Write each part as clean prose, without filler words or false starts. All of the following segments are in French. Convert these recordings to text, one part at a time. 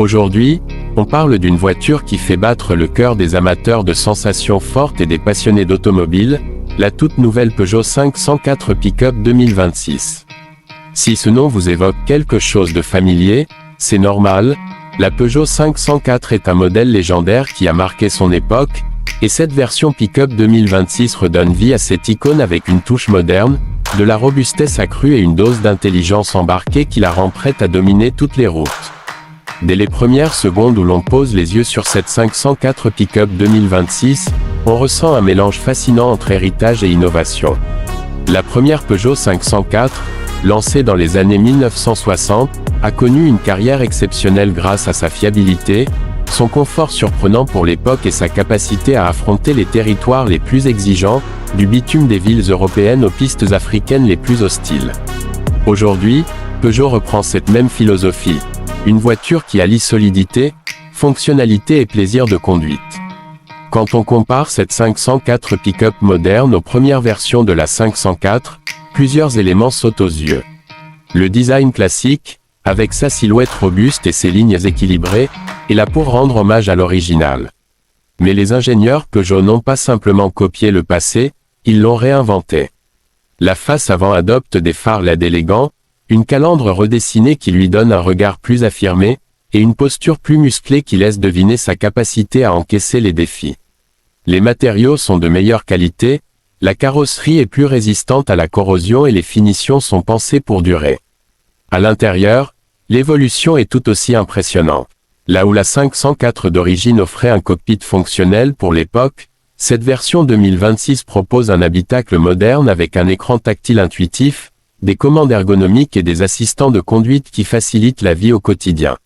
Aujourd'hui, on parle d'une voiture qui fait battre le cœur des amateurs de sensations fortes et des passionnés d'automobile, la toute nouvelle Peugeot 504 Pick-up 2026. Si ce nom vous évoque quelque chose de familier, c'est normal, la Peugeot 504 est un modèle légendaire qui a marqué son époque, et cette version Pick-up 2026 redonne vie à cette icône avec une touche moderne, de la robustesse accrue et une dose d'intelligence embarquée qui la rend prête à dominer toutes les routes. Dès les premières secondes où l'on pose les yeux sur cette 504 Pick-up 2026, on ressent un mélange fascinant entre héritage et innovation. La première Peugeot 504, lancée dans les années 1960, a connu une carrière exceptionnelle grâce à sa fiabilité, son confort surprenant pour l'époque et sa capacité à affronter les territoires les plus exigeants, du bitume des villes européennes aux pistes africaines les plus hostiles. Aujourd'hui, Peugeot reprend cette même philosophie. Une voiture qui allie solidité, fonctionnalité et plaisir de conduite. Quand on compare cette 504 Pick-up moderne aux premières versions de la 504, plusieurs éléments sautent aux yeux. Le design classique, avec sa silhouette robuste et ses lignes équilibrées, est là pour rendre hommage à l'original. Mais les ingénieurs Peugeot n'ont pas simplement copié le passé, ils l'ont réinventé. La face avant adopte des phares LED élégants, une calandre redessinée qui lui donne un regard plus affirmé, et une posture plus musclée qui laisse deviner sa capacité à encaisser les défis. Les matériaux sont de meilleure qualité, la carrosserie est plus résistante à la corrosion et les finitions sont pensées pour durer. À l'intérieur, l'évolution est tout aussi impressionnante. Là où la 504 d'origine offrait un cockpit fonctionnel pour l'époque, cette version 2026 propose un habitacle moderne avec un écran tactile intuitif, des commandes ergonomiques et des assistants de conduite qui facilitent la vie au quotidien.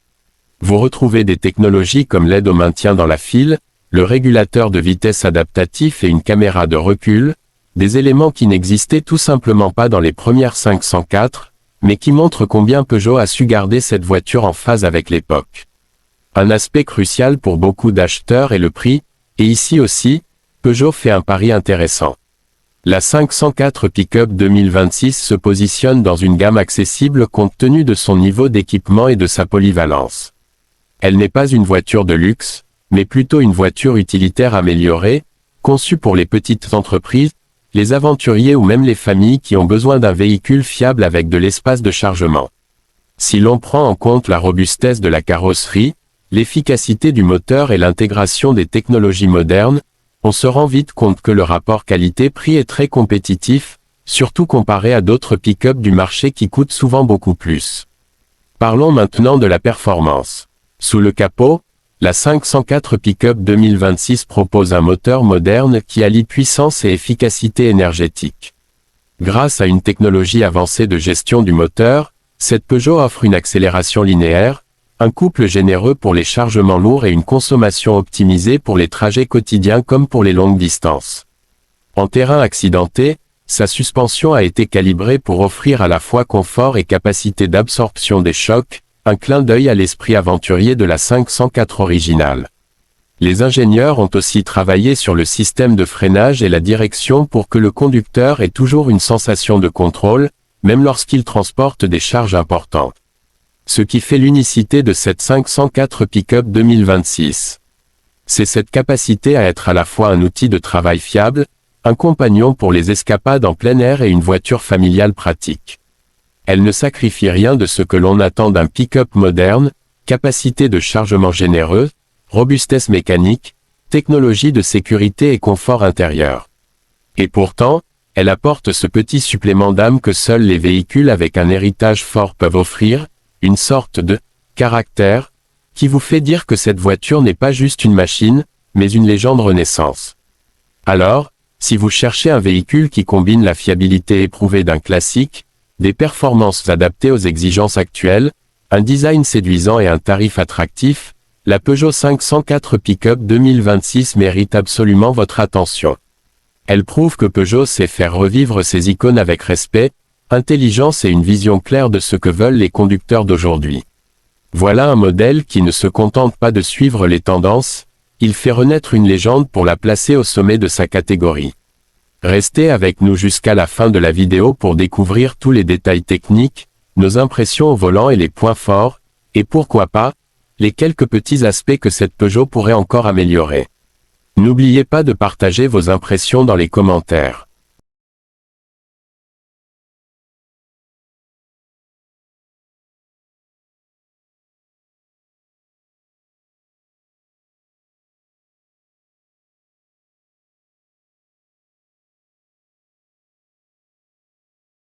Vous retrouvez des technologies comme l'aide au maintien dans la file, le régulateur de vitesse adaptatif et une caméra de recul, des éléments qui n'existaient tout simplement pas dans les premières 504, mais qui montrent combien Peugeot a su garder cette voiture en phase avec l'époque. Un aspect crucial pour beaucoup d'acheteurs est le prix, et ici aussi, Peugeot fait un pari intéressant. La 504 Pick-up 2026 se positionne dans une gamme accessible compte tenu de son niveau d'équipement et de sa polyvalence. Elle n'est pas une voiture de luxe, mais plutôt une voiture utilitaire améliorée, conçue pour les petites entreprises, les aventuriers ou même les familles qui ont besoin d'un véhicule fiable avec de l'espace de chargement. Si l'on prend en compte la robustesse de la carrosserie, l'efficacité du moteur et l'intégration des technologies modernes, on se rend vite compte que le rapport qualité-prix est très compétitif, surtout comparé à d'autres pick-up du marché qui coûtent souvent beaucoup plus. Parlons maintenant de la performance. Sous le capot, la 504 Pick-up 2026 propose un moteur moderne qui allie puissance et efficacité énergétique. Grâce à une technologie avancée de gestion du moteur, cette Peugeot offre une accélération linéaire, un couple généreux pour les chargements lourds et une consommation optimisée pour les trajets quotidiens comme pour les longues distances. En terrain accidenté, sa suspension a été calibrée pour offrir à la fois confort et capacité d'absorption des chocs, un clin d'œil à l'esprit aventurier de la 504 originale. Les ingénieurs ont aussi travaillé sur le système de freinage et la direction pour que le conducteur ait toujours une sensation de contrôle, même lorsqu'il transporte des charges importantes. Ce qui fait l'unicité de cette 504 Pick-up 2026. C'est cette capacité à être à la fois un outil de travail fiable, un compagnon pour les escapades en plein air et une voiture familiale pratique. Elle ne sacrifie rien de ce que l'on attend d'un pick-up moderne, capacité de chargement généreuse, robustesse mécanique, technologie de sécurité et confort intérieur. Et pourtant, elle apporte ce petit supplément d'âme que seuls les véhicules avec un héritage fort peuvent offrir, une sorte de caractère, qui vous fait dire que cette voiture n'est pas juste une machine, mais une légende Renaissance. Alors, si vous cherchez un véhicule qui combine la fiabilité éprouvée d'un classique, des performances adaptées aux exigences actuelles, un design séduisant et un tarif attractif, la Peugeot 504 Pick-up 2026 mérite absolument votre attention. Elle prouve que Peugeot sait faire revivre ses icônes avec respect, intelligence et une vision claire de ce que veulent les conducteurs d'aujourd'hui. Voilà un modèle qui ne se contente pas de suivre les tendances, il fait renaître une légende pour la placer au sommet de sa catégorie. Restez avec nous jusqu'à la fin de la vidéo pour découvrir tous les détails techniques, nos impressions au volant et les points forts, et pourquoi pas, les quelques petits aspects que cette Peugeot pourrait encore améliorer. N'oubliez pas de partager vos impressions dans les commentaires.